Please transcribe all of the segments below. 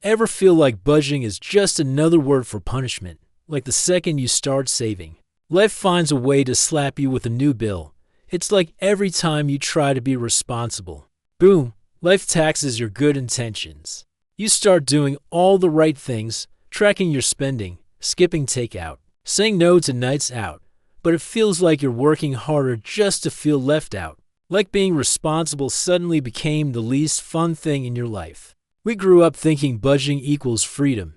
Ever feel like budgeting is just another word for punishment? Like the second you start saving, life finds a way to slap you with a new bill. It's like every time you try to be responsible, boom, life taxes your good intentions. You start doing all the right things, tracking your spending, skipping takeout, saying no to nights out, but it feels like you're working harder just to feel left out. Like being responsible suddenly became the least fun thing in your life. We grew up thinking budgeting equals freedom.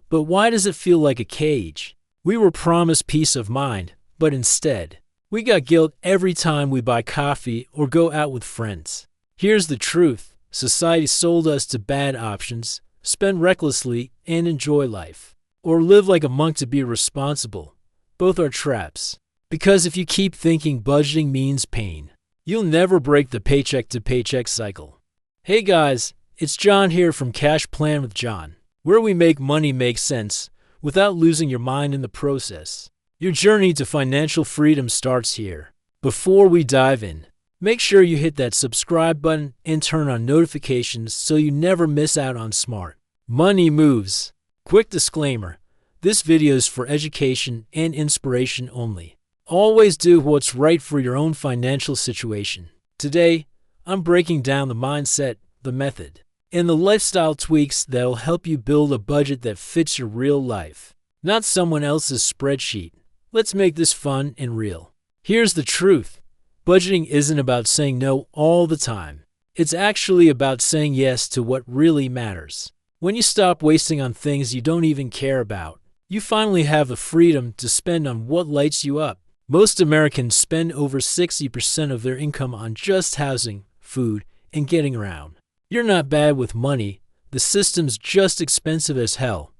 But why does it feel like a cage? We were promised peace of mind, but instead, we got guilt every time we buy coffee or go out with friends. Here's the truth. Society sold us to bad options: spend recklessly and enjoy life, or live like a monk to be responsible. Both are traps. Because if you keep thinking budgeting means pain, you'll never break the paycheck to paycheck cycle. Hey guys, it's John here from Cash Plan with John, where we make money make sense without losing your mind in the process. Your journey to financial freedom starts here. Before we dive in, make sure you hit that subscribe button and turn on notifications so you never miss out on smart money moves. Quick disclaimer, this video is for education and inspiration only. Always do what's right for your own financial situation. Today, I'm breaking down the mindset, the method, and the lifestyle tweaks that'll help you build a budget that fits your real life, not someone else's spreadsheet. Let's make this fun and real. Here's the truth. Budgeting isn't about saying no all the time. It's actually about saying yes to what really matters. When you stop wasting on things you don't even care about, you finally have the freedom to spend on what lights you up. Most Americans spend over 60% of their income on just housing, food, and getting around. You're not bad with money. The system's just expensive as hell.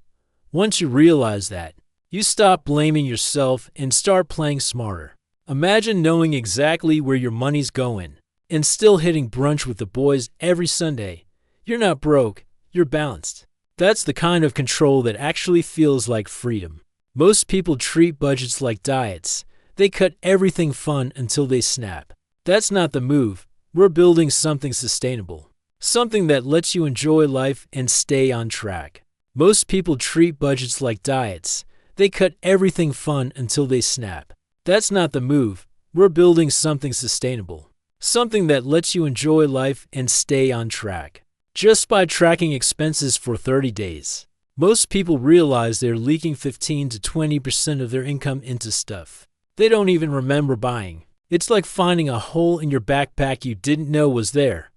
Once you realize that, you stop blaming yourself and start playing smarter. Imagine knowing exactly where your money's going and still hitting brunch with the boys every Sunday. You're not broke, you're balanced. That's the kind of control that actually feels like freedom. Most people treat budgets like diets. They cut everything fun until they snap. That's not the move. We're building something sustainable. Something that lets you enjoy life and stay on track. Most people treat budgets like diets. They cut everything fun until they snap. That's not the move. We're building something sustainable. Something that lets you enjoy life and stay on track. Just by tracking expenses for 30 days, most people realize they're leaking 15 to 20% of their income into stuff they don't even remember buying. It's like finding a hole in your backpack you didn't know was there.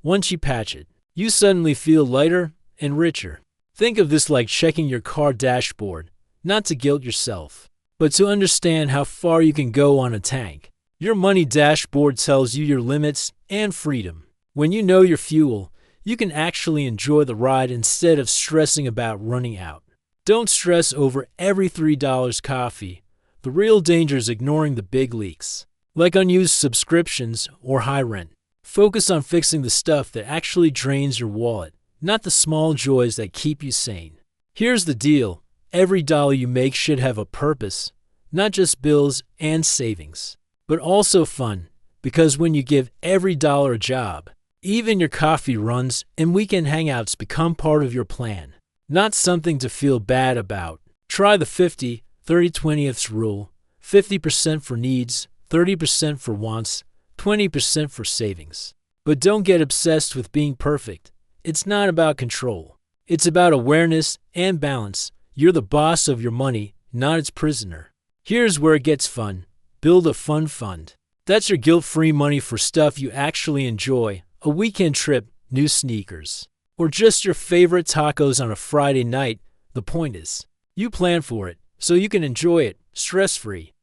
Once you patch it, you suddenly feel lighter and richer. Think of this like checking your car dashboard, not to guilt yourself, but to understand how far you can go on a tank. Your money dashboard tells you your limits and freedom. When you know your fuel, you can actually enjoy the ride instead of stressing about running out. Don't stress over every $3 coffee. The real danger is ignoring the big leaks, like unused subscriptions or high rent. Focus on fixing the stuff that actually drains your wallet, not the small joys that keep you sane. Here's the deal. Every dollar you make should have a purpose, not just bills and savings, but also fun, because when you give every dollar a job, even your coffee runs and weekend hangouts become part of your plan, not something to feel bad about. Try the 50-30-20 rule: 50% for needs, 30% for wants, 20% for savings. But don't get obsessed with being perfect. It's not about control. It's about awareness and balance. You're the boss of your money, not its prisoner. Here's where it gets fun. Build a fun fund. That's your guilt-free money for stuff you actually enjoy. A weekend trip, new sneakers, or just your favorite tacos on a Friday night. The point is, you plan for it so you can enjoy it stress-free.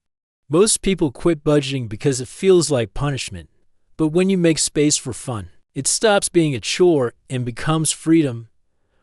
Most people quit budgeting because it feels like punishment. But when you make space for fun, it stops being a chore and becomes freedom.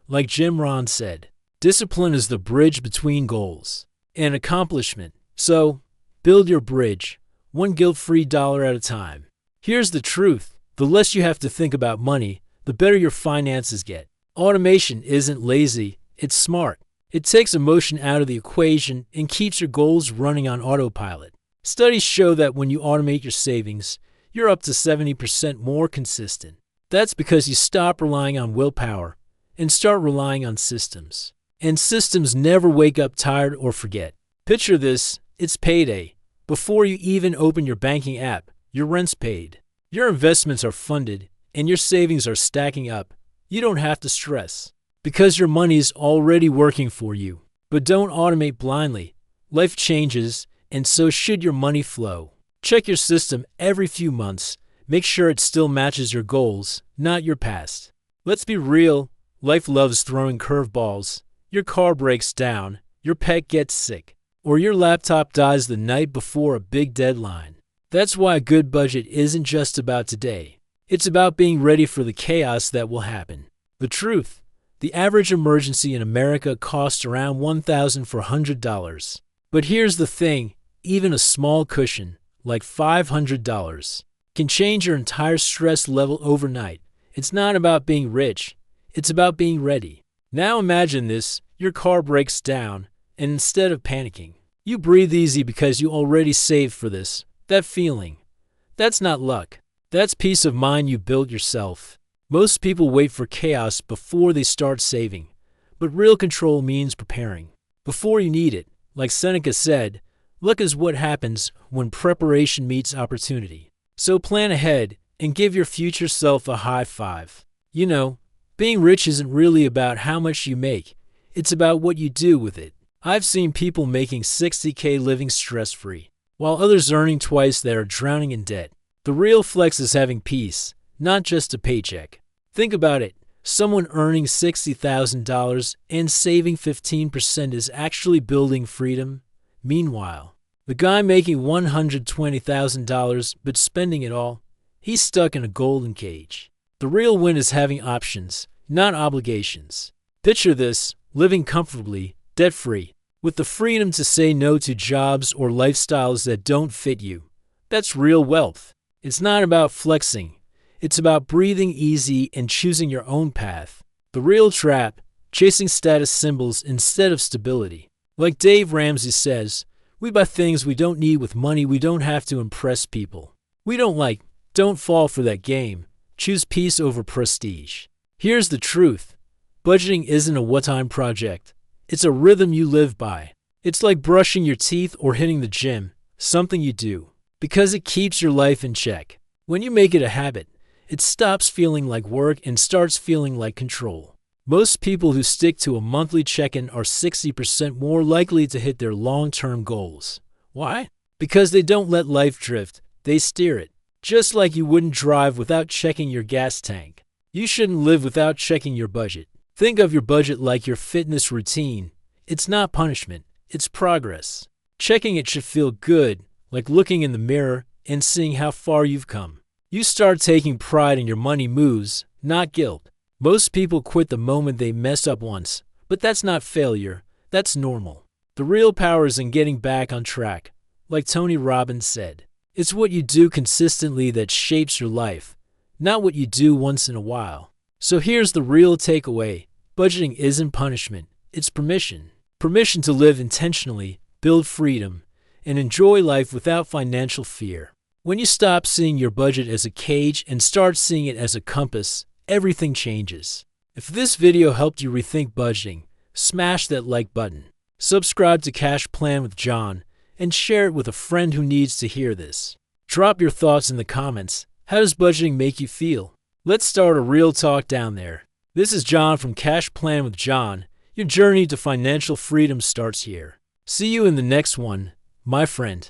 Like Jim Rohn said, discipline is the bridge between goals and accomplishment. So, build your bridge, one guilt-free dollar at a time. Here's the truth. The less you have to think about money, the better your finances get. Automation isn't lazy, it's smart. It takes emotion out of the equation and keeps your goals running on autopilot. Studies show that when you automate your savings, you're up to 70% more consistent. That's because you stop relying on willpower and start relying on systems. And systems never wake up tired or forget. Picture this, it's payday. Before you even open your banking app, your rent's paid. Your investments are funded, and your savings are stacking up. You don't have to stress, because your money is already working for you. But don't automate blindly. Life changes, and so should your money flow. Check your system every few months. Make sure it still matches your goals, not your past. Let's be real, life loves throwing curveballs. Your car breaks down, your pet gets sick, or your laptop dies the night before a big deadline. That's why a good budget isn't just about today. It's about being ready for the chaos that will happen. The truth, the average emergency in America costs around $1,400. But here's the thing, even a small cushion, like $500, can change your entire stress level overnight. It's not about being rich, it's about being ready. Now imagine this, your car breaks down, and instead of panicking, you breathe easy because you already saved for this. That feeling, that's not luck. That's peace of mind you built yourself. Most people wait for chaos before they start saving, but real control means preparing before you need it. Like Seneca said, luck is what happens when preparation meets opportunity. So plan ahead and give your future self a high five. You know, being rich isn't really about how much you make. It's about what you do with it. I've seen people making $60K living stress-free, while others earning twice that are drowning in debt. The real flex is having peace, not just a paycheck. Think about it. Someone earning $60,000 and saving 15% is actually building freedom. Meanwhile, the guy making $120,000 but spending it all, he's stuck in a golden cage. The real win is having options, not obligations. Picture this, living comfortably, debt-free, with the freedom to say no to jobs or lifestyles that don't fit you. That's real wealth. It's not about flexing. It's about breathing easy and choosing your own path. The real trap, chasing status symbols instead of stability. Like Dave Ramsey says, we buy things we don't need with money we don't have to impress people. We don't fall for that game. Choose peace over prestige. Here's the truth. Budgeting isn't a one-time project. It's a rhythm you live by. It's like brushing your teeth or hitting the gym, something you do, because it keeps your life in check. When you make it a habit, it stops feeling like work and starts feeling like control. Most people who stick to a monthly check-in are 60% more likely to hit their long-term goals. Why? Because they don't let life drift, they steer it. Just like you wouldn't drive without checking your gas tank. You shouldn't live without checking your budget. Think of your budget like your fitness routine. It's not punishment, it's progress. Checking it should feel good, like looking in the mirror and seeing how far you've come. You start taking pride in your money moves, not guilt. Most people quit the moment they mess up once, but that's not failure, that's normal. The real power is in getting back on track. Like Tony Robbins said, it's what you do consistently that shapes your life, not what you do once in a while. So here's the real takeaway. Budgeting isn't punishment, it's permission. Permission to live intentionally, build freedom, and enjoy life without financial fear. When you stop seeing your budget as a cage and start seeing it as a compass, everything changes. If this video helped you rethink budgeting, smash that like button. Subscribe to Cash Plan with John and share it with a friend who needs to hear this. Drop your thoughts in the comments. How does budgeting make you feel? Let's start a real talk down there. This is John from Cash Plan with John. Your journey to financial freedom starts here. See you in the next one, my friend.